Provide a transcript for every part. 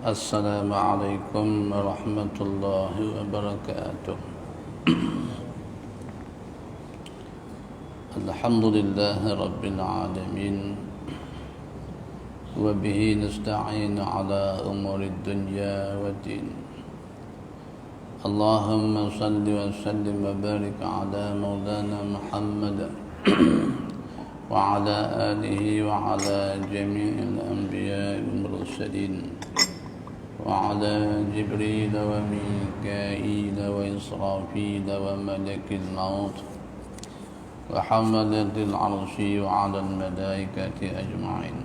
السلام عليكم ورحمة الله وبركاته. الحمد لله رب العالمين، وبه نستعين على أمور الدنيا والدين. اللهم صل وسلم وبارك على مولانا محمد وعلى آله وعلى جميع الأنبياء والمرسلين، وعلى جبريل وميكائيل وإسرافيل وملك الموت وحملة العرش وعلى الملائكة أجمعين،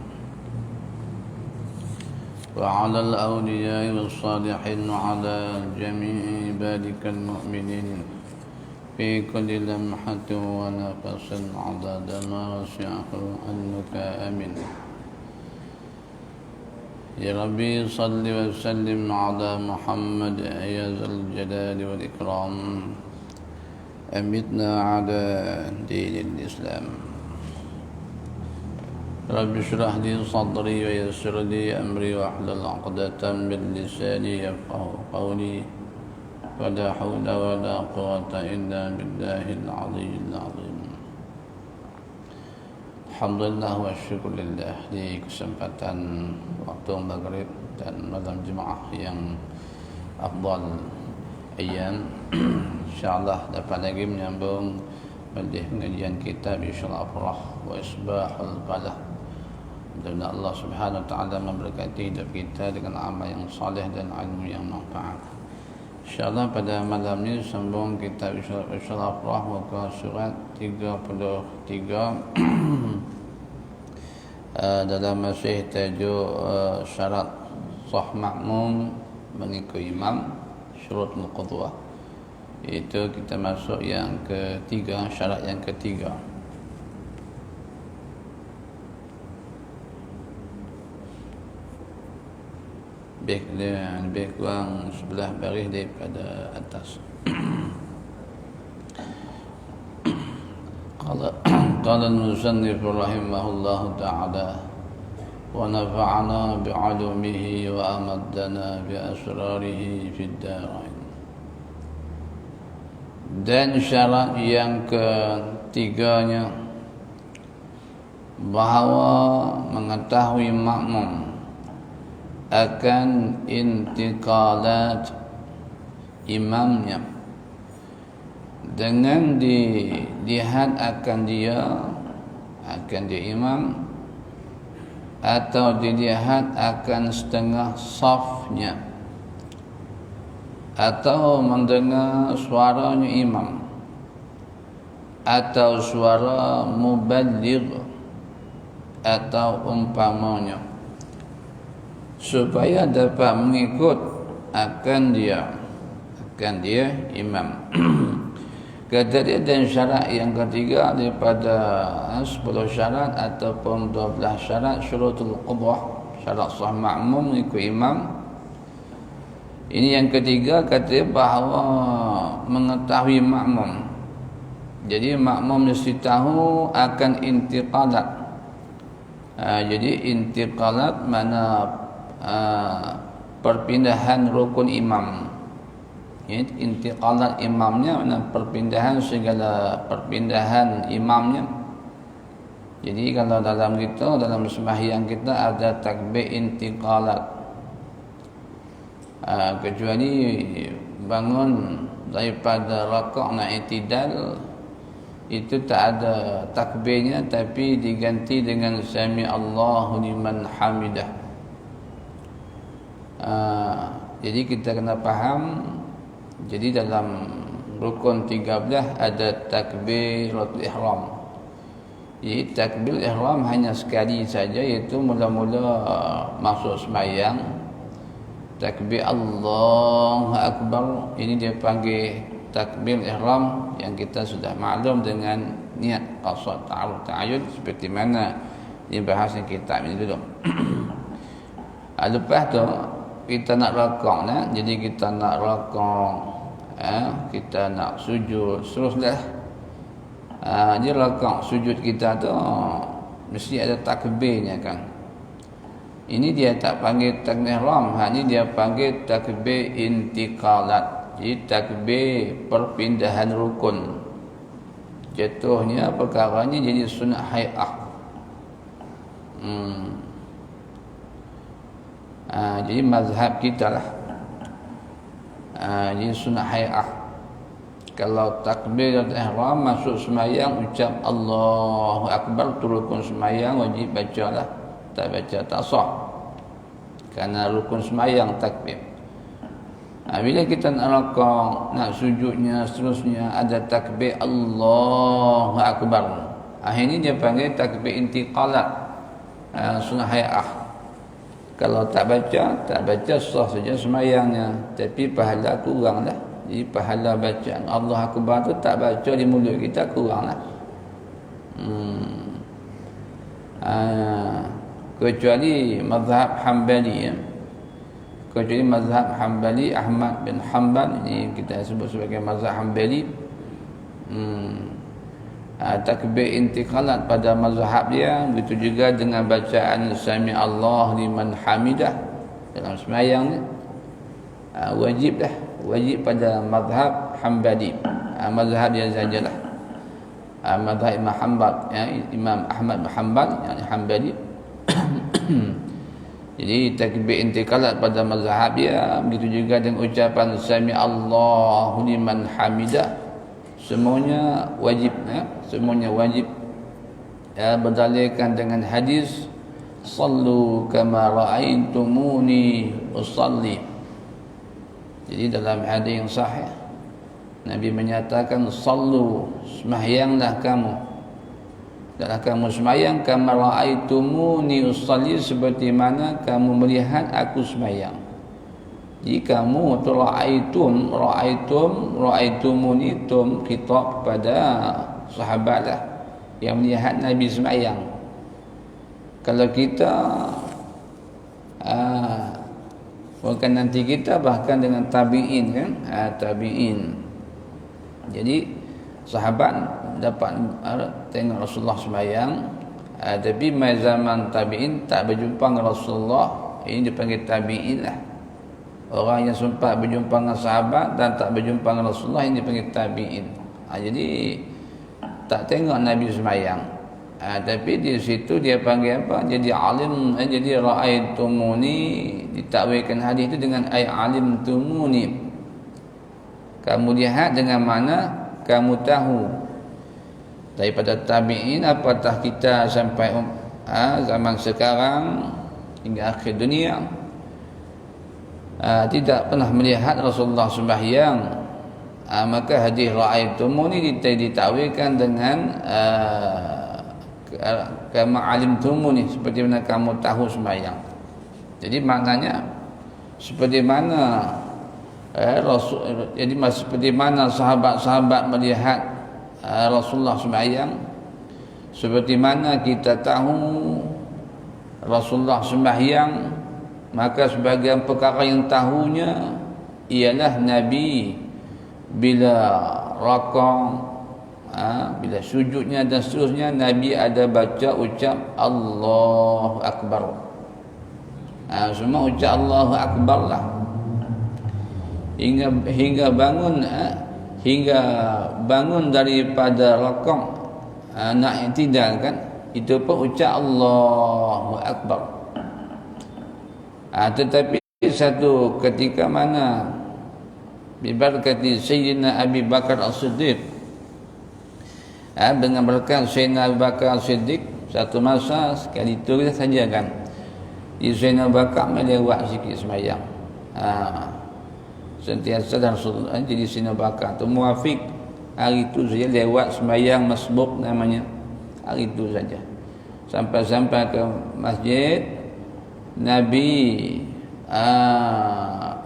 وعلى الأولياء والصالحين وعلى جميع عبادك المؤمنين في كل لمحة ونفس عدد ما وسعه علمك. آمين. يا ربي صل وسلم على محمد يا ذا الجلال والإكرام، أمتنا على دين الإسلام. رب اشرح لي صدري ويسر لي أمري واحلل عقدة من لساني يفقه قولي، ولا حول ولا قوة إلا بالله العلي العظيم. Alhamdulillah wa syukurillah, di kesempatan waktu maghrib dan malam Jumaat yang afdal ayam, insyaAllah dapat lagi menyambung balik pengajian kitab Isyrah Afrah wa Isbahul Falah. Mudah-mudahan Allah subhanahu wa ta'ala memberkati hidup kita dengan amal yang salih dan ilmu yang manfaat. InsyaAllah pada malam ini sambung kitab Isyrah Afrah muka surat 33 dalam masih tajuk syarat sah makmum mengikuti imam, syurutul qudwah. Itu kita masuk yang ketiga, syarat yang ketiga. Lebih kurang sebelah baris daripada atas. قال المصنف رحمه الله تعالى: ونفعنا بعلومه وأمدنا بأسراره في الدارين. Dan syarat yang ketiganya, bahawa mengetahui makmum akan intiqalat imamnya, dengan dilihat akan dia imam, atau dilihat akan setengah safnya, atau mendengar suaranya imam, atau suara muballigh, atau umpamanya, supaya dapat mengikut akan dia imam. Kata dia, dan syarat yang ketiga daripada 10 syarat ataupun 12 syarat syurutul qudwah, syarat sah makmum mengikut imam. Ini yang ketiga, kata dia, bahawa mengetahui makmum. Jadi makmum mesti tahu akan intiqalat. Jadi intiqalat mana perpindahan rukun imam. Intiqalat imamnya mana perpindahan segala perpindahan imamnya. Jadi kalau dalam sembahyang kita ada takbir intiqalat, kecuali bangun daripada rakaat nak i'tidal, itu tak ada takbirnya, tapi diganti dengan sami Allahu liman hamidah. Jadi kita kena faham. Jadi dalam rukun 13 ada takbiratul ihram. Jadi takbir ihram hanya sekali saja, iaitu mula-mula masuk sembahyang, takbir Allahu Akbar. Ini dia panggil takbir ihram, yang kita sudah maklum dengan niat qasad ta'aruf ta'ayyud, seperti mana dibahas di kitab ini dulu. Lepas tu kita nak rakaat, jadi kita nak rakaat, kita nak sujud, teruslah. Jadi rakaat sujud kita tu mesti ada takbirnya kan. Ini dia tak panggil takbir ihram, ini dia panggil takbir intiqalat. Jadi takbir perpindahan rukun. Jatuhnya perkaranya jadi sunat hay'ah. Jadi mazhab kita lah. Jadi sunat hay'ah. Kalau takbir ihram masuk semayang ucap Allahu Akbar, tu rukun semayang wajib bacalah. Tak baca tak sah, kerana rukun semayang takbir. Bila kita nak rukuk, nak sujudnya, seterusnya ada takbir Allahu Akbar. Ini dia panggil takbir intiqalat, sunnah hay'ah. Kalau tak baca sah saja semayangnya, tapi pahala kurang lah. Jadi pahala bacaan Allah Akbar tu tak baca di mulut kita kurang lah. Kecuali mazhab Hanbali, kecuali mazhab Hanbali, Ahmad bin Hanbal, ini kita sebut sebagai mazhab Hanbali. Takbir intiqalat pada mazhab dia, begitu juga dengan bacaan Sami Allah liman hamidah dalam sembahyang ni, wajib pada mazhab Hanbali. Mazhab dia sajalah, mazhab Imam Hanbal, Imam Ahmad bin Hanbal, yang Hanbali. Jadi takbir intiqalat pada mazhab dia, begitu juga dengan ucapan Sami Allahu liman hamidah, semuanya wajib, semuanya wajib. Berdalilkan dengan hadis sallu kama ra'aitumuni usalli. Jadi dalam hadis yang sahih Nabi menyatakan sallu, sembahyanglah kamu, adalah kamu sembahyang kama ra'aitumuni usalli, seperti mana kamu melihat aku sembahyang. Jadi kamu tu ra'aitumuni, tum khitab kepada sahabatlah yang melihat Nabi sembahyang. Kalau kita bukan nanti kita, bahkan dengan tabi'in kan, tabi'in. Jadi sahabat dapat tengok Rasulullah sembahyang, tapi mai zaman tabi'in tak berjumpa dengan Rasulullah, ini dipanggil tabi'in lah. Orang yang sempat berjumpa dengan sahabat dan tak berjumpa dengan Rasulullah, ini dipanggil tabi'in. Jadi tak tengok Nabi sembahyang, tapi di situ dia panggil apa? Jadi alim, jadi ra'aitumuni, ditakwilkan hadis itu dengan ay alimtumuni. Kamu lihat dengan mana kamu tahu. Daripada tabi'in, apatah kita sampai zaman sekarang hingga akhir dunia, tidak pernah melihat Rasulullah sembahyang, maka hadis ra'aitumuni ditakwilkan dengan kama alimtumuni, seperti mana kamu tahu sembahyang. Jadi maknanya seperti mana seperti mana sahabat-sahabat melihat Rasulullah sembahyang, seperti mana kita tahu Rasulullah sembahyang, maka sebagian perkara yang tahunya ialah Nabi bila rakam, bila sujudnya dan seterusnya, Nabi ada baca ucap Allahu Akbar. Semua ucap Allahu Akbar lah, hingga bangun daripada rakam, nak i'tidal kan, itu pun ucap Allahu Akbar. Tetapi satu ketika mana bibarakati Sayyidina Abi Bakar As-Siddiq, dengan berkat Sayyidina Abu Bakar As-Siddiq, satu masa sekali itu saja kan, Sayyidina Abu Bakar melewat sikit sembahyang, sentiasa dan Rasulullah, jadi Sayyidina Abu Bakar tu muafiq hari itu saja lewat sembahyang masbuk namanya, hari itu saja, sampai ke masjid Nabi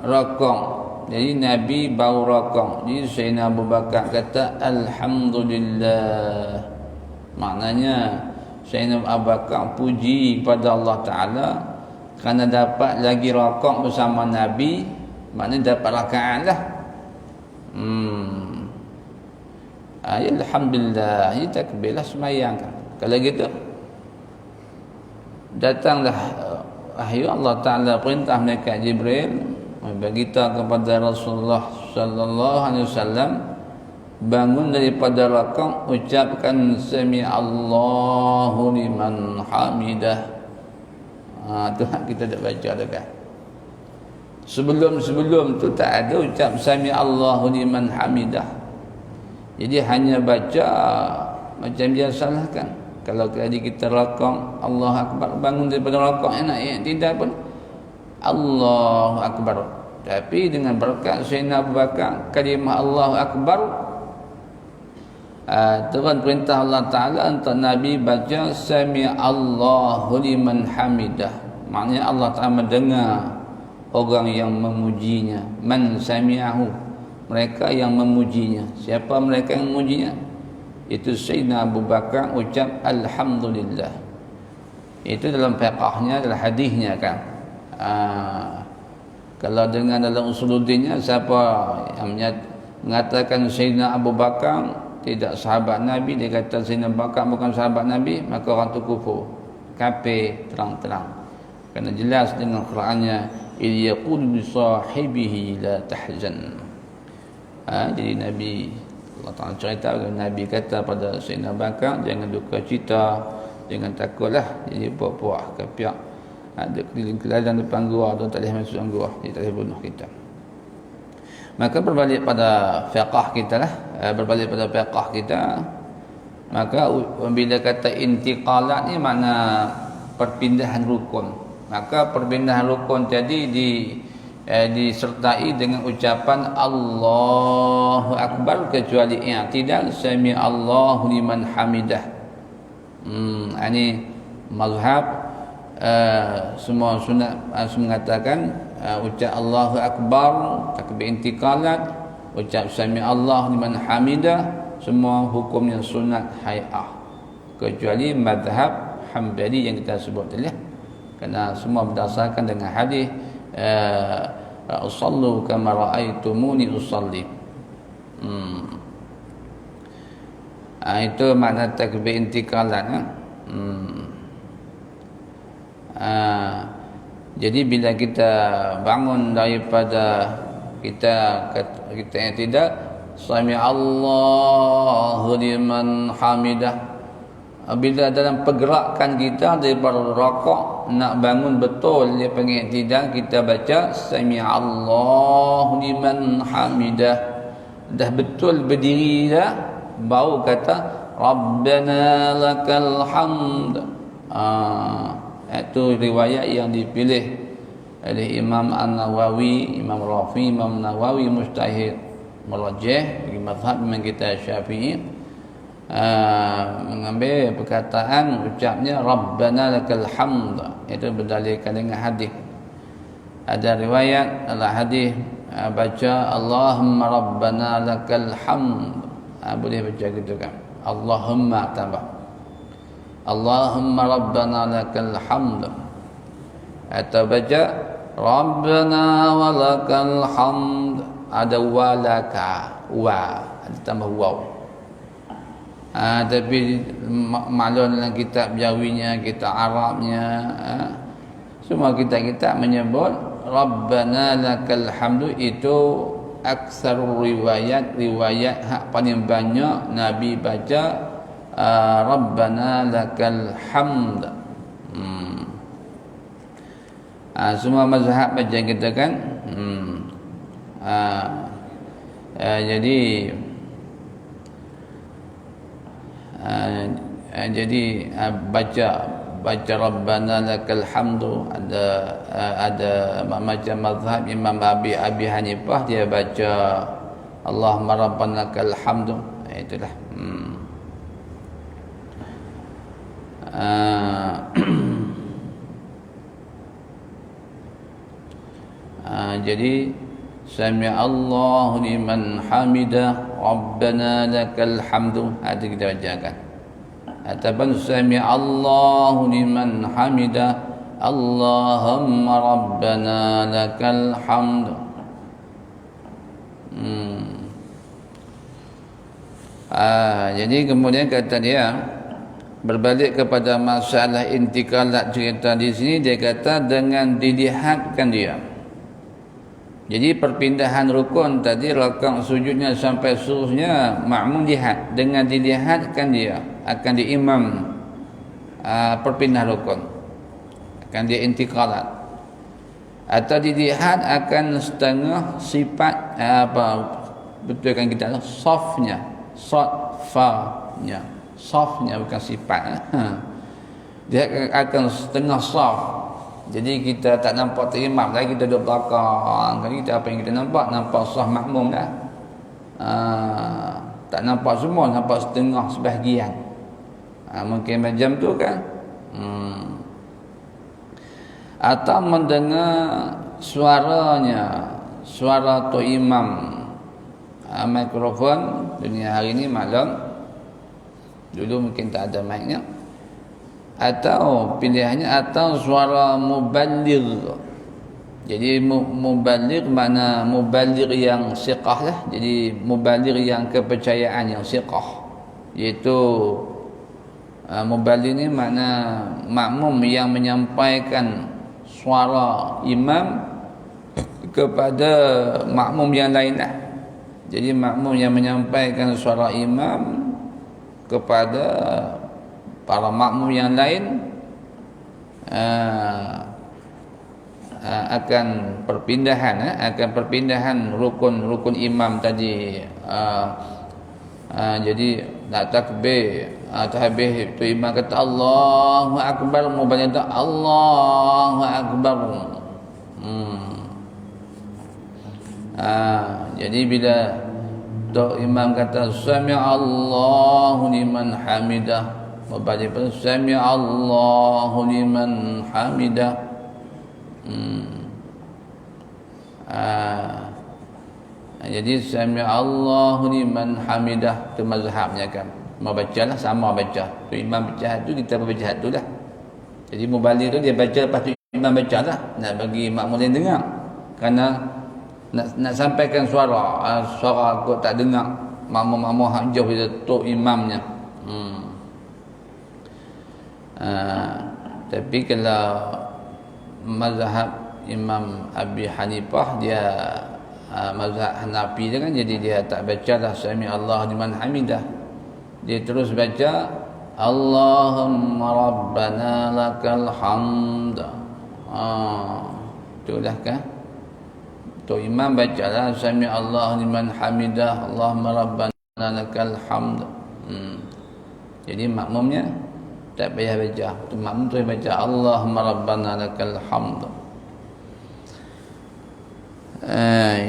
rakam. Jadi Nabi baru rakam. Jadi Sayyidina Abu Bakar kata Alhamdulillah. Maknanya Sayyidina Abu Bakar puji kepada Allah Ta'ala kerana dapat lagi rakam bersama Nabi. Maknanya dapat rakaat lah. Alhamdulillah. Ini takbirlah semayang. Kalau gitu datanglah wahyu Allah Ta'ala perintah malaikat Jibril bagi kepada Rasulullah sallallahu alaihi wasallam, bangun daripada rakaat, ucapkan sami Allahu liman hamidah. Tu kita dah baca dah kan. Sebelum tu tak ada ucap sami Allahu liman hamidah. Jadi hanya baca macam biasalah kan. Kalau tadi kita rakaat, Allahu Akbar, bangun daripada rakaat enak ya, tidak pun Allahu Akbar. Tapi dengan berkat Sayyidina Abu Bakar, kalimah Allahu Akbar, turun perintah Allah Ta'ala untuk Nabi baca sami Allahu liman hamidah. Maknanya Allah Ta'ala mendengar orang yang memujinya. Man sami'ahu, mereka yang memujinya. Siapa mereka yang memujinya? Itu Sayyidina Abu Bakar ucap Alhamdulillah. Itu dalam fiqahnya, dalam hadisnya kan. Kalau dengan dalam usuluddinnya, siapa yang mengatakan Sayyidina Abu Bakar tidak sahabat Nabi, dia kata Sayyidina Abu Bakar bukan sahabat Nabi, maka orang tu kufur, kafir terang-terang. Kerana jelas dengan Qurannya, il yaqul li sahibihi la tahzan. Jadi Nabi, Allah Ta'ala cerita, Nabi kata pada Sayyidina Abu Bakar, jangan duka cita, jangan takutlah. Jadi puak-puak kapiak ada keliling-keliling depan gua, tu tak boleh masuk gua, dia tak boleh bunuh kita. Maka berbalik pada fiqh kita lah, maka bila kata intiqalat ni makna perpindahan rukun. Maka perpindahan rukun tadi disertai dengan ucapan Allahu Akbar, kecuali i'tidal sami Allahu liman hamidah. Ini mazhab semua sunat mengatakan ucap Allahu Akbar, takbir intiqalat, ucap sami Allah liman hamidah, semua hukumnya sunat hay'ah, kecuali madhab Hanbali yang kita sebut tadi, kerana semua berdasarkan dengan hadis usallu kama ra'aitumuni usalli. Itu makna takbir intiqalat. Jadi bila kita bangun daripada kita yang tidak sami Allahu liman hamidah, bila dalam pergerakan kita daripada rakaat nak bangun betul dia panggil tidak, kita baca sami Allahu liman hamidah, dah betul berdiri dah, baru kata Rabbana lakal hamd. Itu riwayat yang dipilih oleh Imam An-Nawawi, Imam Rafi, Imam Nawawi mustahid merajih bagi mazhab memang kita Syafi'i, mengambil perkataan ucapnya Rabbana lakal hamd, itu berdalilkan dengan hadis. Ada riwayat dalam hadis baca Allahumma Rabbana lakal hamd, boleh baca gitu kan, Allahumma tambah Allahumma Rabbana lakal hamd, atau baca Rabbana walakal hamd, ada walaka, ada tambah waw. Tapi maklum dalam kitab Jawinya, kitab Arabnya, semua kitab-kitab menyebut Rabbana lakal hamdu. Itu aksarul riwayat hak paling banyak Nabi baca Rabbana lakal hamd. Semua mazhab baca kita kan. Jadi baca Rabbana lakal hamdu, ada macam mazhab Imam Abi Hanifah, dia baca Allahumma Rabbana lakal hamdu. Itulah. Jadi sami Allahu liman hamidah Rabbana lakal hamdu, itu kita bacakan. Ataupun sami Allahu liman hamidah Allahumma Rabbana lakal hamdu. Jadi kemudian kata dia, berbalik kepada masalah intikalat cerita di sini, dia kata dengan dilihatkan dia. Jadi perpindahan rukun tadi, rakaat sujudnya sampai seterusnya, makmum lihat, dengan dilihatkan dia akan diimam perpindahan rukun, akan dia intikalat, atau dilihat akan setengah sifat betulkan kita softnya, softnya bukan sifat. Dia akan setengah soft. Jadi kita tak nampak terimam lagi, kita duduk belakang. Kita apa yang kita nampak? Nampak sah makmum dah. Tak nampak semua, nampak setengah, sebahagian. Mungkin macam tu kan. Atau mendengar suaranya, suara tu imam. Mikrofon dunia hari ni maklum, dulu mungkin tak ada mic-nya. Atau pilihannya atau suara muballigh. Jadi muballigh makna muballigh yang siqah lah. Jadi muballigh yang kepercayaan yang siqah, iaitu muballigh ni makna makmum yang menyampaikan suara imam kepada makmum yang lain lah. Jadi makmum yang menyampaikan suara imam kepada para makmum yang lain akan perpindahan rukun imam tadi. Jadi nak takbir, tahbih tu imam kata Allahu akbar, muballigh kata Allahu akbar. Jadi bila tu imam kata sami'allahu liman hamidah, muballigh pun sami'allahu liman hamidah. Jadi sami'allahu liman hamidah tu mazhabnya kan. Mau bacalah sama baca. Tu imam baca tu, kita baca tu lah. Jadi muballigh tu dia baca, lepas tu imam bacalah, nak bagi makmum lain dengar. Kerana nak sampaikan suara kau tak dengar, makmum hak jauh dia tu imamnya. Tapi kalau mazhab Imam Abi Hanifah, dia mazhab Hanafi dia kan, jadi dia tak bacalah sami Allah liman hamidah, dia terus baca Allahumma rabbana lakal hamd. Itulah kan, tu imam bacalah sami Allah liman hamidah, Allahumma rabbana lakal hamd. Jadi makmumnya tak payah baca, tu makmum tu baca Allahumma rabbana lakal hamd.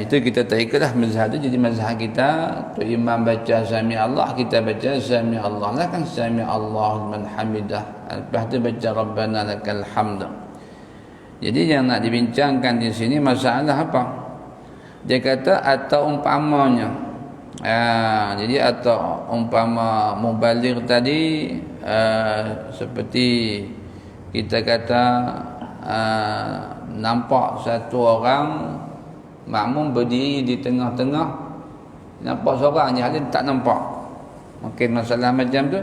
Itu kita tak ikutlah mazhab tu. Jadi mazhab kita tu imam baca sami Allah, kita baca sami Allah lah kan, sami Allah liman hamidah, lepas tu baca rabbana lakal hamd. Jadi yang nak dibincangkan di sini masalah apa? Dia kata atau umpamanya. Jadi atau umpama muballigh tadi, seperti kita kata nampak satu orang makmum berdiri di tengah-tengah, nampak seorang yang lain tak nampak. Mungkin masalah macam tu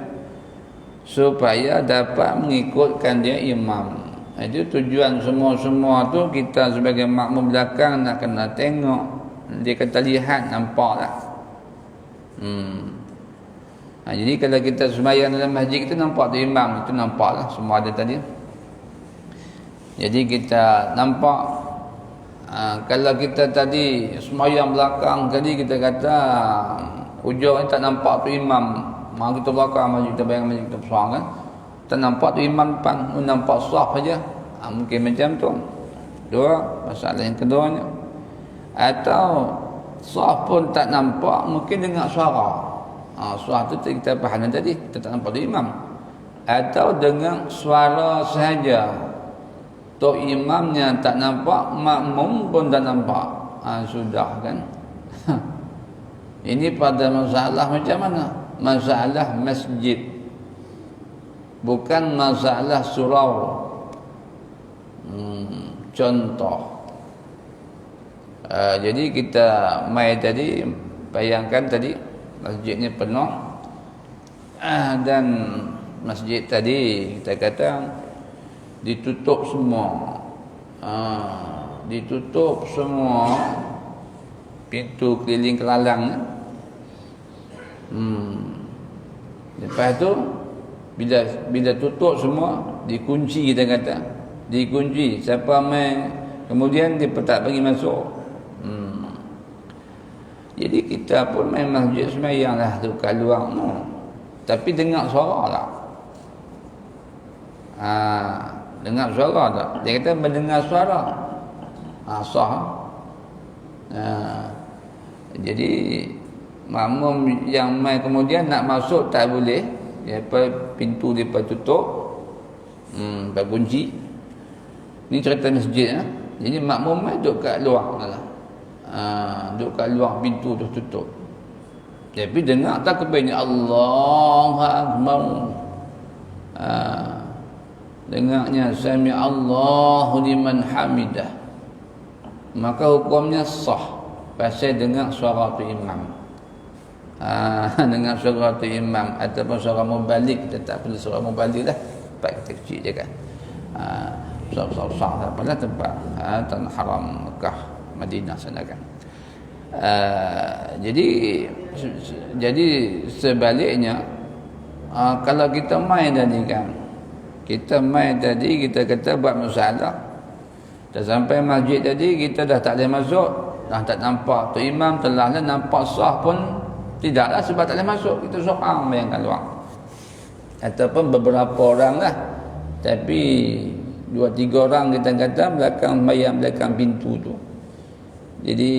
supaya dapat mengikutkan dia imam. Itu tujuan semua tu, kita sebagai makmum belakang nak kena tengok, dia kata lihat, nampak lah. Jadi kalau kita sembahyang dalam masjid kita nampak tu imam, itu nampak lah, semua ada tadi. Jadi kita nampak. Kalau kita tadi sembahyang belakang tadi, kita kata hujung ni tak nampak tu imam, mak kita belakang masjid, kita bayang masjid kita besar kan, tak nampak tu imam depan, nampak saf saja. Mungkin macam tu. Dua masalah yang keduanya. Atau saf pun tak nampak, mungkin dengar suara. Suara tu kita faham tadi, kita tak nampak tu imam. Atau dengar suara sahaja, tu imamnya tak nampak, makmum pun tak nampak. Sudah kan. Ini pada masalah macam mana? Masalah masjid, bukan masalah surau. Contoh, jadi kita mai tadi, bayangkan tadi masjid ni penuh, dan masjid tadi kita kata ditutup semua. Ditutup semua pintu keliling kelalang. Lepas tu bila tutup semua dikunci, kita kata dikunci, siapa main kemudian dia tak bagi masuk. Jadi kita pun main masjid sembahyang lah tu kat luar tu, tapi dengar suara tak? Dengar suara tak? Dia kata mendengar suara sah. Jadi makmum yang main kemudian nak masuk tak boleh, pintu dia tutup, kunci. Ni cerita masjid. Jadi makmum main duduk kat luar lah. Duduk kat luar, pintu tu tutup. Tapi dengar takbirnya Allahu Akbar. Dengarnya sami Allahu liman hamidah. Maka hukumnya sah pasal dengar suara tu imam. Dengar suara tu imam ataupun suara mubalik, kita tak perlu suara mubalik lah, tempat kita kecil je kan. Besar-besar apalah tempat Tanah Haram Mekah Madinah sana kan. Jadi sebaliknya, kalau kita main tadi kan, kita kata buat masalah, dah sampai masjid tadi kita dah tak boleh masuk, dah tak nampak tu imam, telah nampak sah pun tidaklah sebab tak boleh masuk, kita seorang bayangkan luar, ataupun beberapa orang lah, tapi 2-3 orang kita kata belakang pintu tu. Jadi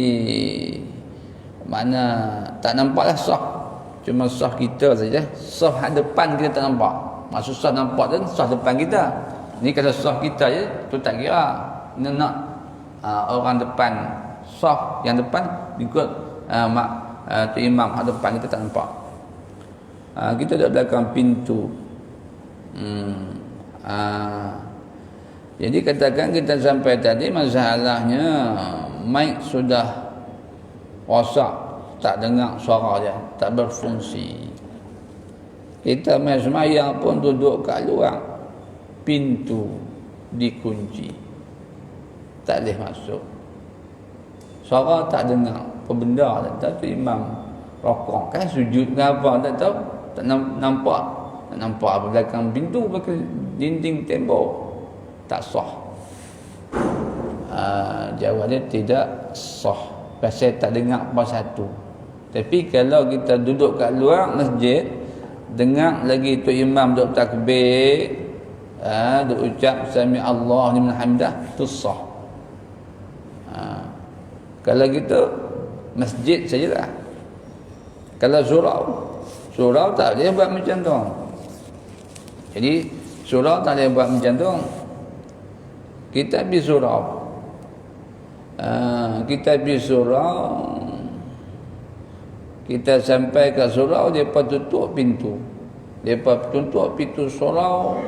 mana tak nampaklah sah, cuma sah kita saja, sah depan kita tak nampak. Maksud sah nampak tu sah depan kita. Ni kalau sah kita je tu tak kira. Nak orang depan sah yang depan ikut tu imam depan kita tak nampak. Kita duduk belakang pintu. Jadi katakan kita sampai tadi, masalahnya mic sudah rosak, tak dengar suara dia, tak berfungsi. Kita main sembahyang pun duduk kat luar, pintu dikunci, tak boleh masuk, suara tak dengar, apa benda tak tahu. Imam rokok kan, sujud ke apa tak tahu, tak nampak apa belakang pintu, belakang dinding tembok, tak sah. Jawapannya tidak sah, pasal tak dengar apa satu. Tapi kalau kita duduk kat luar masjid, dengar lagi tu imam duk takbir, duk ucap sami Allah liman hamidah, tu sah. Kalau gitu masjid sajalah. Kalau surau tak boleh buat macam tu. Jadi surau tak boleh buat macam tu. Kita pergi surau, kita sampai ke surau, mereka tutup pintu, surau.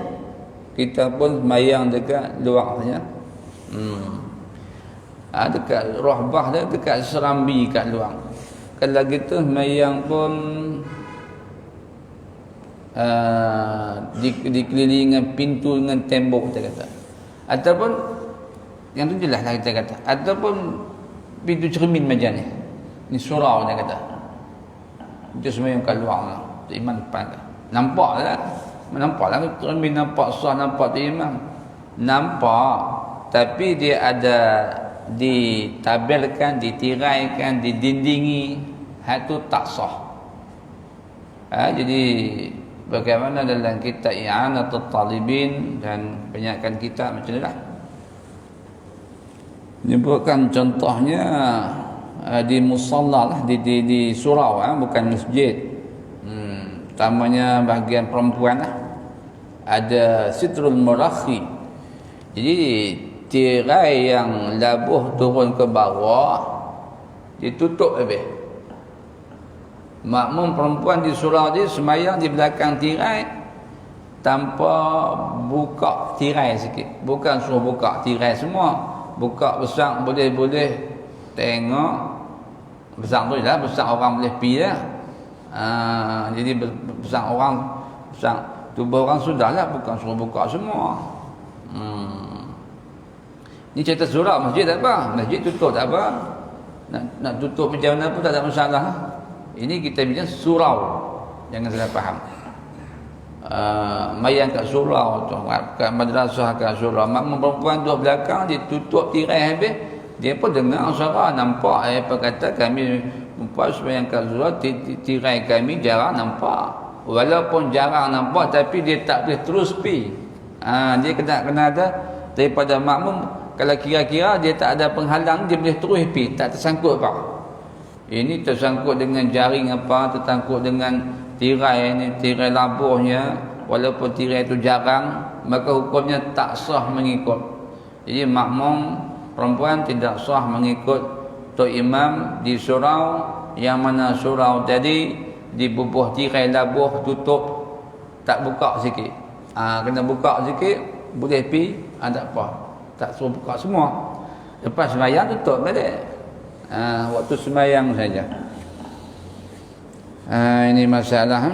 Kita pun semayang dekat luar saja. Dekat rahbah dia, dekat serambi kat luar. Kalau gitu semayang pun dikelilingi dengan pintu, dengan tembok, kita kata. Ataupun yang tu jelas lah kita kata, ataupun pintu cermin macam ni, ni surau dia kata. Dia semayang kat luar lah, tu imam depan kan. Nampak lah cermin, nampak sah, nampak tu imam, nampak. Tapi dia ada ditabelkan, ditiraikan, didindingi, hal tu tak sah. Jadi bagaimana dalam kitab I'anatul Talibin dan banyakkan kitab macam inilah, menyebutkan contohnya di musalla lah, di surau, bukan masjid. Utamanya bahagian perempuan lah, ada sitrul murakhi. Jadi tirai yang labuh turun ke bawah ditutup habis. Makmum perempuan di surau dia semayang di belakang tirai tanpa buka tirai sikit. Bukan suruh buka tirai semua, buka besar boleh tengok. Besar tu je lah, besar orang boleh pergi lah. Jadi besar orang, besar tubuh orang sudahlah, bukan suruh buka semua. Ni cerita surau masjid tak apa, masjid tutup tak apa, nak tutup macam mana pun tak ada masalah. Ini kita bincang surau, jangan salah faham. Mayang kat surau tu, kat madrasah kat surau, makmum perempuan duduk belakang, dia tutup tirai habis, dia pun dengar suara, nampak apa kata kami perempuan sembahyang kat surau, tirai kami jarang nampak. Walaupun jarang nampak, tapi dia tak boleh terus pi. Dia kena ada daripada makmum. Kalau kira-kira dia tak ada penghalang, dia boleh terus pi, tak tersangkut apa. Ini tersangkut dengan jaring apa, tersangkut dengan tirai ni, tirai labuhnya, walaupun tirai itu jarang, maka hukumnya tak sah mengikut. Jadi makmum perempuan tidak sah mengikut tok imam di surau, yang mana surau tadi dibubuh tirai labuh tutup, tak buka sikit. Kena buka sikit, boleh pi, tak apa. Tak suruh buka semua. Lepas sembahyang tutup balik. Waktu sembahyang saja. Ini masalah.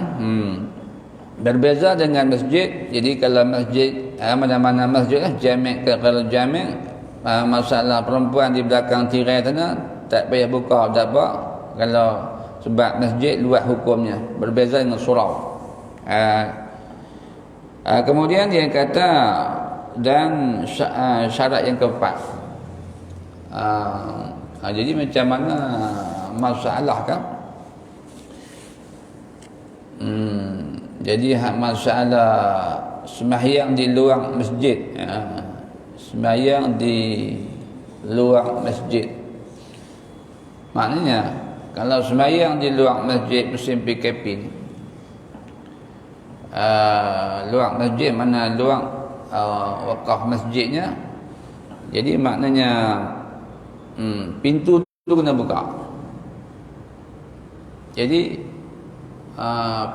Berbeza dengan masjid. Jadi kalau masjid, mana-mana masjid lah, jami' kalau jami', masalah perempuan di belakang tirai sana tak payah buka, tak apa. Kalau sebab masjid luas hukumnya. Berbeza dengan surau. Kemudian dia kata, dan syarat yang keempat. Jadi macam mana masalah kan? Jadi masalah sembahyang di luar masjid, sembahyang di luar masjid, maknanya kalau sembahyang di luar masjid musim PKP, luar masjid mana luar wakaf masjidnya, jadi maknanya pintu tu kena buka. Jadi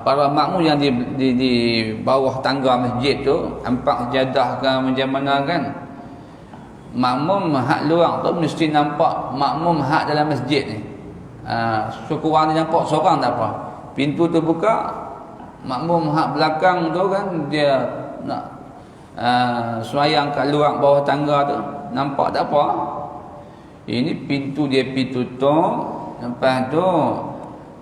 para makmum yang di bawah tangga masjid tu, empat jadah ke macam mana kan, makmum hak luar tu mesti nampak makmum hak dalam masjid ni. Syukuran dia nampak seorang tak apa, pintu tu buka, makmum hak belakang tu kan dia nak sembahyang kat luar bawah tangga tu, nampak tak apa. Ini pintu dia pintu tutup. Lepas tu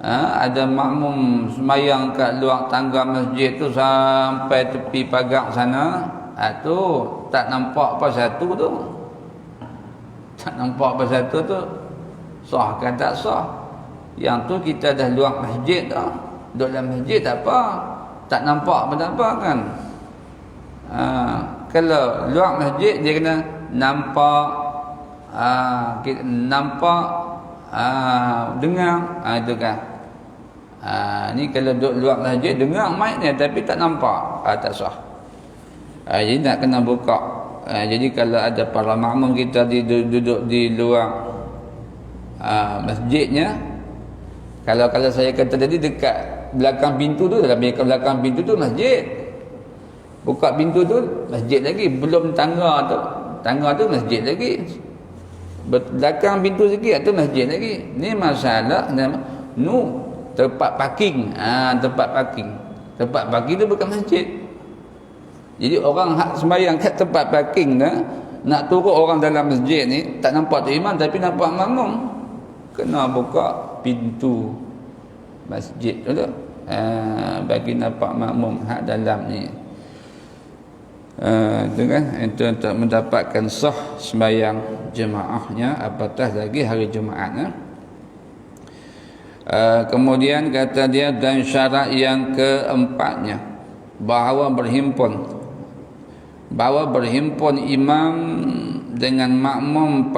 ada makmum sembahyang kat luar tangga masjid tu sampai tepi pagar sana. Tu tak nampak apa satu tu. Tak nampak apa satu tu. Sah kan tak sah? Yang tu kita dah luar masjid dah. Duduk dalam masjid tak apa. Tak nampak apa-apa kan. Kalau luar masjid dia kena nampak, dengar, itu kan. Ni kalau duduk luar masjid dengar mic ni tapi tak nampak, tak sah. Jadi nak kena buka. Jadi kalau ada para makmum kita duduk di luar masjidnya, kalau saya kata tadi dekat belakang pintu tu, dalam belakang pintu tu masjid. Buka pintu tu masjid lagi, belum tangga tu masjid lagi. Belakang pintu sikit tu masjid lagi. Ni masalah tempat parking. Tempat parking. Tempat parking tu bukan masjid. Jadi orang hak sembahyang kat tempat parking dah, nak turun orang dalam masjid ni tak nampak tu imam tapi nampak makmum, kena buka pintu masjid dulu. Bagi nampak makmum hak dalam ni. Itu kan, itu untuk mendapatkan sah sembahyang jemaahnya, apatah lagi hari Jumaat. Kemudian kata dia, dan syarat yang keempatnya bahawa berhimpun imam dengan makmum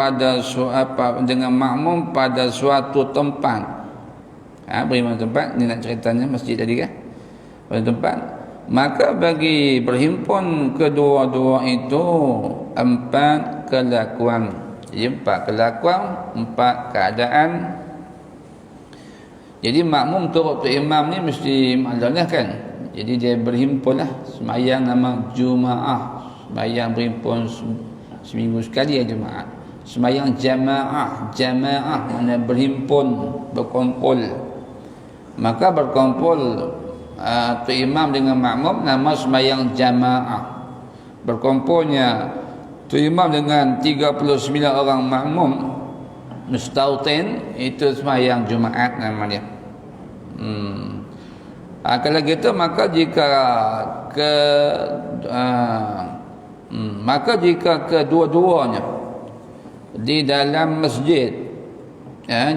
pada suatu tempat. Berhimpun tempat ni nak ceritanya masjid tadi kan, pada tempat. Maka bagi berhimpun kedua-dua itu 4 kelakuan. Jadi 4 kelakuan, 4 keadaan. Jadi makmum turut tu imam ni mesti maklumlah kan. Jadi dia berhimpun lah, sembahyang nama Jumaah, sembahyang berhimpun seminggu sekali ya Jumaat. Sembahyang jamaah mana berhimpun, berkumpul. Maka berkumpul tu imam dengan makmum nama sembahyang jamaah. Berkumpulnya tu imam dengan 39 orang makmum mustautin, itu sembahyang Jumaat namanya. Kalau gitu maka jika kedua-duanya di dalam masjid,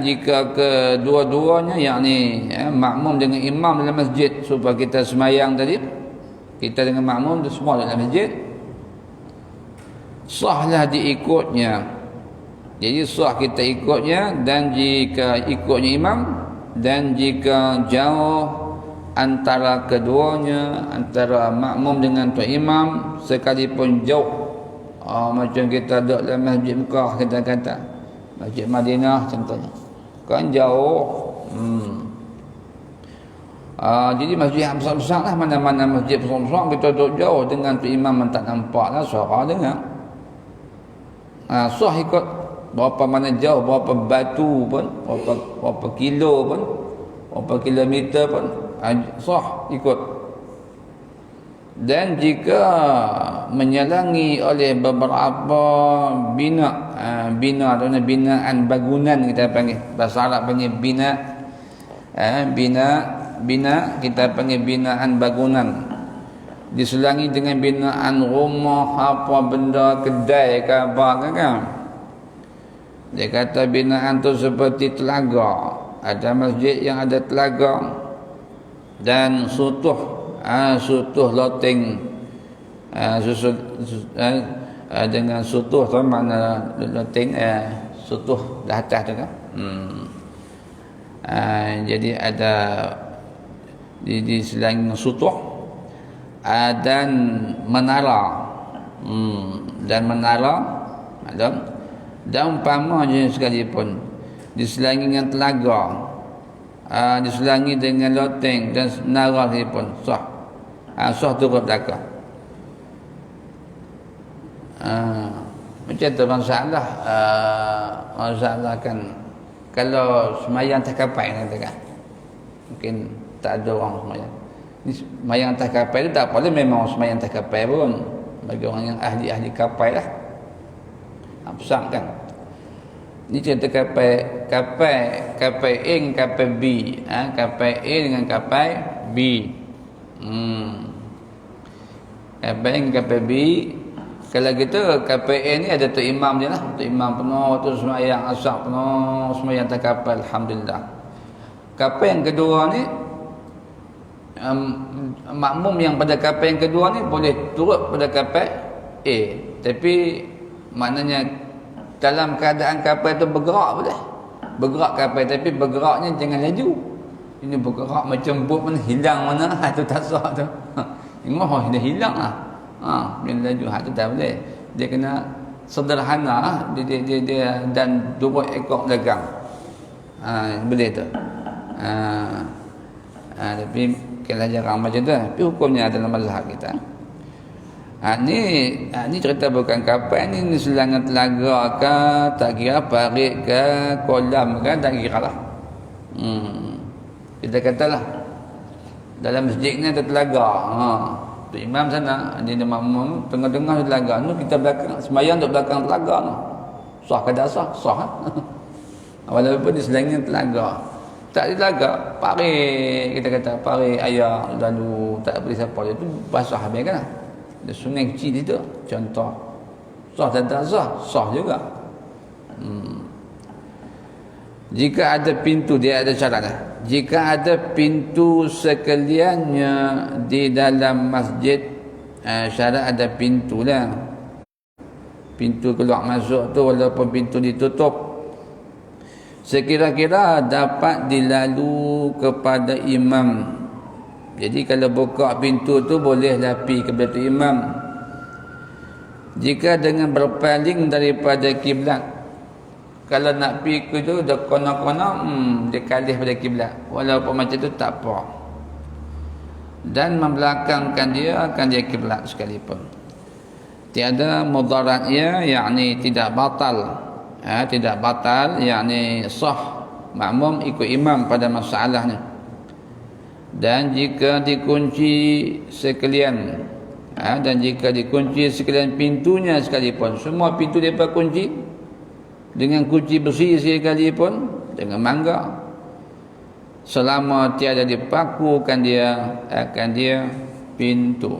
jika kedua-duanya yakni makmum dengan imam dalam masjid, supaya kita sembahyang tadi, kita dengan makmum semua dalam masjid, sahlah diikutnya. Jadi sah kita ikutnya, dan jika ikutnya imam, dan jika jauh antara keduanya, antara makmum dengan tuan imam, sekalipun jauh, macam kita duduk dalam masjid Mekah, kita kata masjid Madinah contohnya, kan jauh. Jadi masjid yang besar-besar lah, mana-mana masjid besar-besar kita duduk jauh dengan tuan imam, tak nampak lah suara dengar. Sah ikut berapa mana jauh, berapa batu pun, berapa kilo pun, berapa kilometer pun, sah ikut. Dan jika menyalangi oleh beberapa binaan bangunan, kita panggil, bahasa Arab panggil bina kita panggil binaan bangunan, diselangi dengan binaan rumah, apa benda, kedai ke apa kan. Dia kata binaan tu seperti telaga, ada masjid yang ada telaga, dan sutuh loteng, dengan sutuh tu mana loteng, sutuh di atas tu kan. Jadi ada di selang sutuh, dan menara, dan umpamanya sekalipun diselangi dengan telaga, diselangi dengan loteng dan menara sekalipun, sah. Sah turut belakang. Macam tu masalah kan, kalau semayang tak kapai katakan, mungkin tak ada orang semayang. Ni semayang tak kapai tu tak apa, memang semayang tak kapai pun, bagi orang yang ahli kapai lah. Besar kan. Ni cerita kapai A dengan kapai B, kapai A dengan kapai B. Kapai A dengan kapai B. Kalau gitu kapai A ni ada tu imam je lah. Tu imam penuh tu sembahyang asar penuh, sembahyang tak kapai, alhamdulillah. Kapai yang kedua ni, makmum yang pada kapai yang kedua ni boleh turut pada kapai A, tapi maknanya dalam keadaan kapal tu bergerak boleh. Bergerak kapal, tapi bergeraknya jangan laju. Ini bergerak macam bot mana hilang mana, tu tak sah tu. Ingat dah hilang lah. Jangan laju, tu tak boleh. Dia kena sederhana, dia dan 2 ekor dagang. Boleh tu. Tapi kalau jarang macam tu, tapi hukumnya dalam mazhab kita. Ni cerita bukan kapal ni selangan telaga ke, tak kira parit ke, kolam ke, tak kira lah. Kita katalah dalam masjid ni ada telaga. Tu imam sana, dia makmum tengah-tengah telaga tu, kita belakang sembahyang duk belakang telaga tu. Sah ke tak sah? Sah. Walaupun dia selangin telaga. Tak ada telaga, parit, kita kata parit air lalu tak boleh siapa dia tu basah habis kan. Ada sungai kecil itu, contoh. Sah dan tak sah? Sah juga. Jika ada pintu, dia ada syarat. Jika ada pintu sekaliannya di dalam masjid, syarat ada pintu lah. Pintu keluar masuk tu walaupun pintu ditutup, sekira-kira dapat dilalu kepada imam. Jadi kalau buka pintu tu bolehlah pergi kepada imam. Jika dengan berpaling daripada kiblat, kalau nak pergi ke tu dah kona-kona, dia kalih pada kiblat, walaupun macam tu tak apa. Dan membelakangkan dia akan dia kiblat sekalipun. Tiada mudaratnya, yakni tidak batal. Tidak batal, yakni sah makmum ikut imam pada masalahnya. dan jika dikunci sekalian dan jika dikunci sekalian pintunya sekalipun, semua pintu depa kunci dengan kunci besi sekalipun, dengan mangga, selama tiada dipakukan dia akan dia pintu.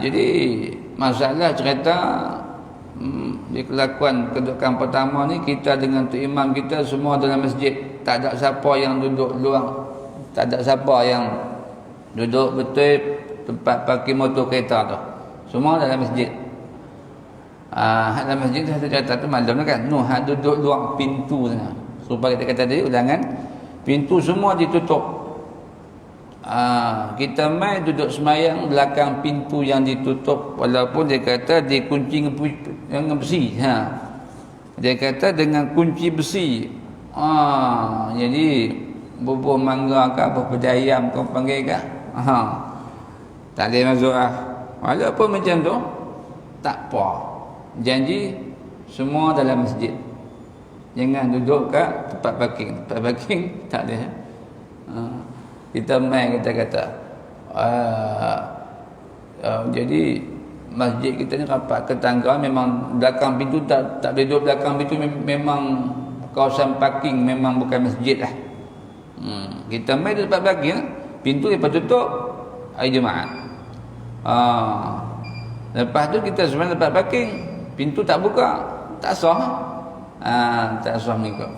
Jadi masalah cerita di kelakuan kedudukan pertama ni, kita dengan tu imam kita semua dalam masjid, tak ada siapa yang duduk luar, tak ada siapa yang duduk betul tempat parking motor kereta tu, semua dalam masjid. Dalam masjid satu cerita tu malam kan, duduk luar pintu sana. Supaya kita kata tadi ulangan, pintu semua ditutup. Kita mai duduk semayang belakang pintu yang ditutup, walaupun dia kata dikunci dengan besi. Dia kata dengan kunci besi. Jadi bubuh mangga ke bubuh ayam kau panggil ke? Tak boleh masuk walaupun macam tu tak apa. Janji semua dalam masjid. Jangan duduk kat tempat parking. Tempat parking tak boleh. Kita main, kita kata jadi masjid kita ni rapat ke tangga, memang belakang pintu tak boleh duduk belakang pintu, memang kawasan parking, memang bukan masjid lah. Kita main di tempat parking, pintu lepas tutup hari Jumaat. Lepas tu kita sebenarnya tempat parking, pintu tak buka, tak sah. Tak sah mengikut.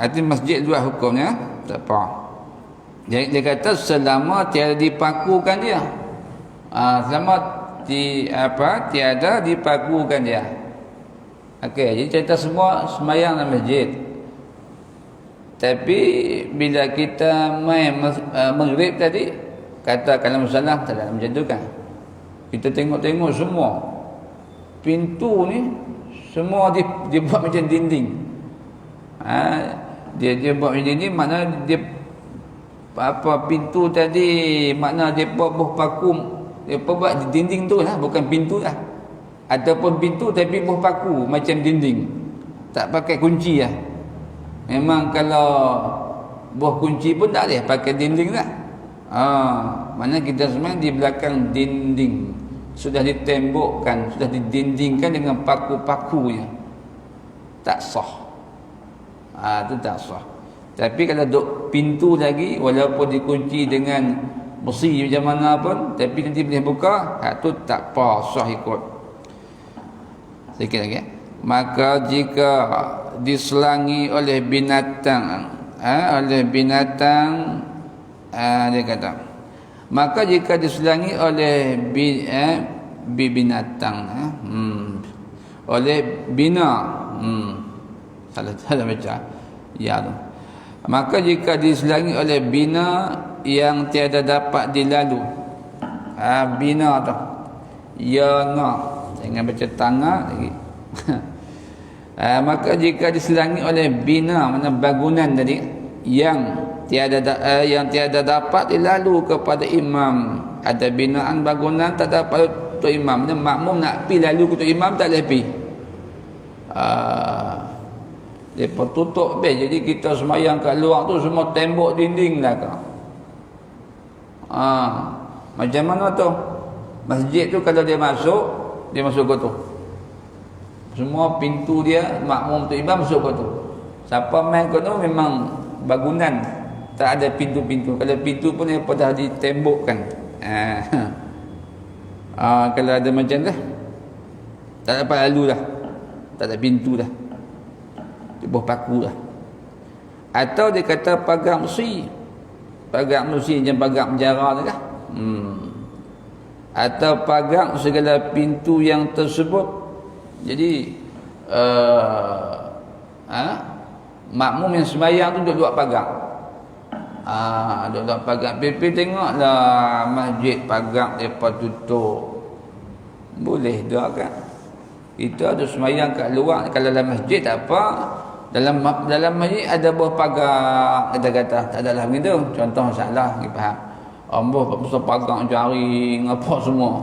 Artinya masjid dua hukumnya, tak apa. Dia kata selama tiada dipakukan dia. Selama tiada dipakukan dia. Okey, jadi cerita semua semayang dalam masjid. Tapi bila kita main maghrib tadi, kata kalau masalah tak ada macam tu kan. Kita tengok-tengok semua pintu ni semua dia buat macam dinding. Dia buat macam dinding, makna dia pintu tadi, makna dia buat paku, dia buat dinding tu lah, bukan pintu lah. Ataupun pintu tapi buah paku macam dinding, tak pakai kunci lah. Memang kalau buah kunci pun tak boleh pakai dinding lah. Mana kita semua di belakang dinding, sudah ditembokkan, sudah didindingkan dengan paku-pakunya, tak sah. Itu tak sah. Tapi kalau duk pintu lagi, walaupun dikunci dengan besi macam mana pun, tapi nanti boleh buka, itu tak apa, sah ikut. Sikit lagi. Maka jika diselangi oleh binatang, dia kata, maka jika diselangi oleh binatang, oleh bina, salah baca ya tu. Maka jika diselangi oleh bina yang tiada dapat dilalu, bina tu ya jangan baca tangga lagi. Maka jika diselangi oleh bina, mana bangunan tadi yang tiada dapat dilalu kepada imam. Ada binaan bangunan tak dapat untuk imam, makmum nak pi lalu untuk imam tak boleh pi. Dia tutup jadi kita semayang kat luar tu semua tembok dinding lah kau. Macam mana tu? Masjid tu kalau dia masuk ke tu. Semua pintu dia makmum tu imam masuk ke tu. Siapa main ke tu memang bangunan, tak ada pintu-pintu. Kalau pintu pun dia dah ditembokkan. Kalau ada macam tu tak dapat lalu dah. Tak ada pintu dah. Buah paku lah. Atau dia kata pagar besi. Pagar besi macam pagar penjara tu kah? Atau pagar segala pintu yang tersebut. Jadi makmum yang sembahyang tu duduk pagar. Duduk pagar. Pipi tengoklah masjid pagar depa tutup. Boleh dak kan? Kita ada sembahyang kat luar. Kalau dalam masjid tak apa. Dalam masjid ada buah pagar, kata-kata tak adalah begitu. Contoh salah ni faham. Amboh pasal pagar cari ngapa semua.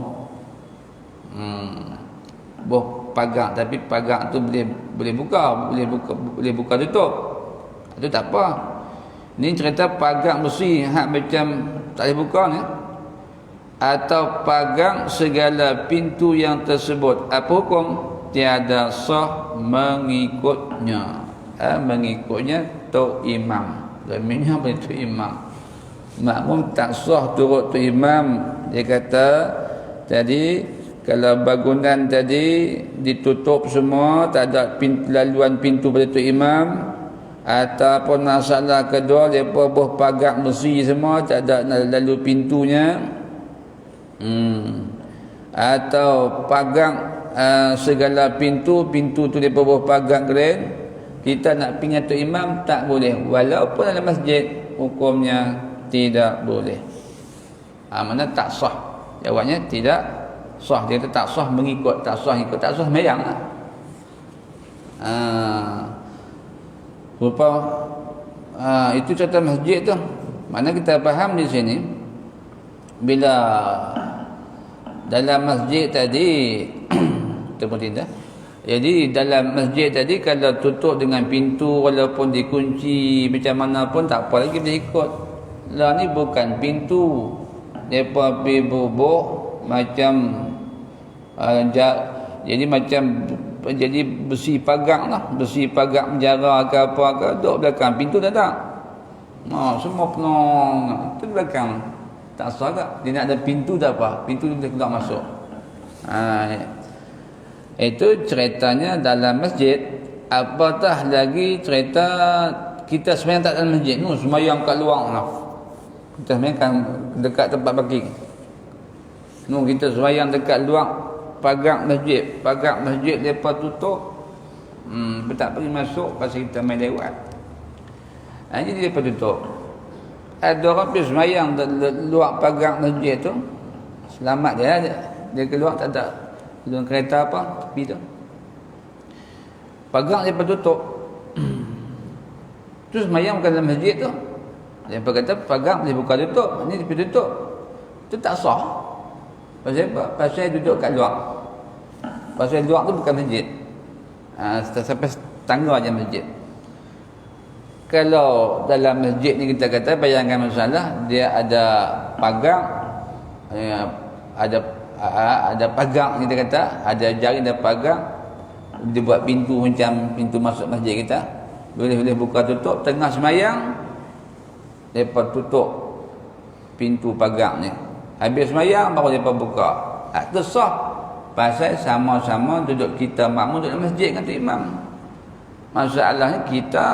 Buah pagar, tapi pagar tu boleh buka tutup. Itu tak apa. Ni cerita pagar besi hak macam tak boleh buka ni, atau pagar segala pintu yang tersebut. Apa hukum? Tiada sah mengikutnya. Mengikutnya tu imam. Zaminnya apa itu imam? Makmum tak sah turut tu imam. Dia kata tadi kalau bangunan tadi ditutup semua, tak ada laluan pintu pada tu imam, ataupun masalah kedua depa buh pagar besi semua, tak ada lalu pintunya, atau pagar segala pintu tu depa buh pagar keren, kita nak pingat tu imam tak boleh, walaupun dalam masjid hukumnya tidak boleh. Mana tak sah? Jawabnya tidak sah. Dia kata tak sah mengikut, tak sah ikut, tak sah sembahyang lah. Rupa itu contoh masjid tu. Mana kita faham di sini, bila dalam masjid tadi betul tidak? Jadi dalam masjid tadi kalau tutup dengan pintu walaupun dikunci macam mana pun tak apa lagi, boleh ikut. Lah ni bukan pintu, depa pergi bubuh macam jadi macam jadi besi pagar lah, besi pagar penjara ke apa ke, duduk belakang pintu dah tak. Semua penuh tu belakang. Tak sah tak? Dia nak ada pintu tak apa, pintu dia keluar masuk. Itu ceritanya dalam masjid. Apatah lagi cerita kita sembahyang tak dalam masjid, sembahyang kat luar lah. Kita sembahyang dekat tempat parking. Kita sembahyang dekat luar pagar masjid. Pagar masjid depa tutup. Tak pergi masuk pasal kita main lewat. Jadi depa tutup. Ada orang pergi sembahyang luar pagar masjid tu. Selamat dia keluar tak ada belum kereta apa tepi tu. Pagar depa tutup. Tu sembahyang bukan dalam masjid tu. Depa kata pagar boleh buka tutup. Ni depa tutup. Itu tak sah. Pasal apa? Pasal duduk kat luar. Pasal luar tu bukan masjid. Sampai tangga je masjid. Kalau dalam masjid ni kita kata, bayangkan masalah dia ada pagar, ada pagar kita kata, ada jaring dan pagar, dia buat pintu macam pintu masuk masjid kita, boleh buka tutup. Tengah sembahyang depa tutup pintu pagar ni, habis sembahyang baru depa buka. Itu sah. Pasal sama-sama duduk kita makmum duduk dalam masjid dengan tu imam. Masalahnya kita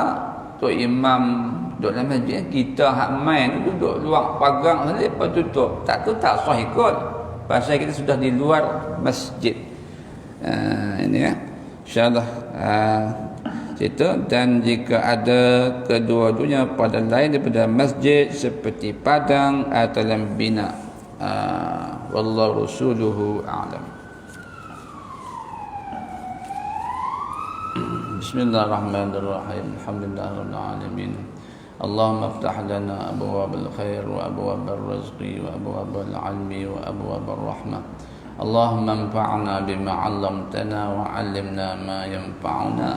tu imam duduk dalam masjid, kita hak main duduk luar pagar lepas tutup. Tak sah ikut. Pasal kita sudah di luar masjid. Ini ya. InsyaAllah situ. Dan jika ada kedua-duanya pada lain daripada masjid seperti padang atau dalam bina, wallahu rasuluhu a'lam. Bismillahirrahmanirrahim. Alhamdulillahirabbil alamin. Allahumma iftah lana abwaabal khair wa abwaabal rizqi wa abwaabal ilmi wa abwaabal rahmah. Allahumma anfa'na bima 'allamtana wa 'allimna ma yanfa'una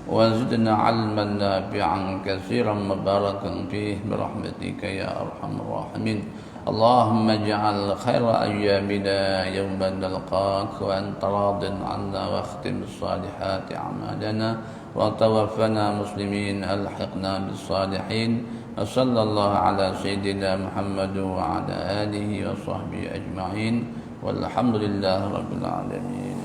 wa zidna 'ilman nafi'an katsiran mubarakan fihi bi rahmatika ya arhamar rahimin. اللهم اجعل خير أيامنا يوم نلقاك وأنت راض عنا واختم بالصالحات أعمالنا وتوفنا مسلمين ألحقنا بالصالحين وصلى الله على سيدنا محمد وعلى آله وصحبه أجمعين والحمد لله رب العالمين.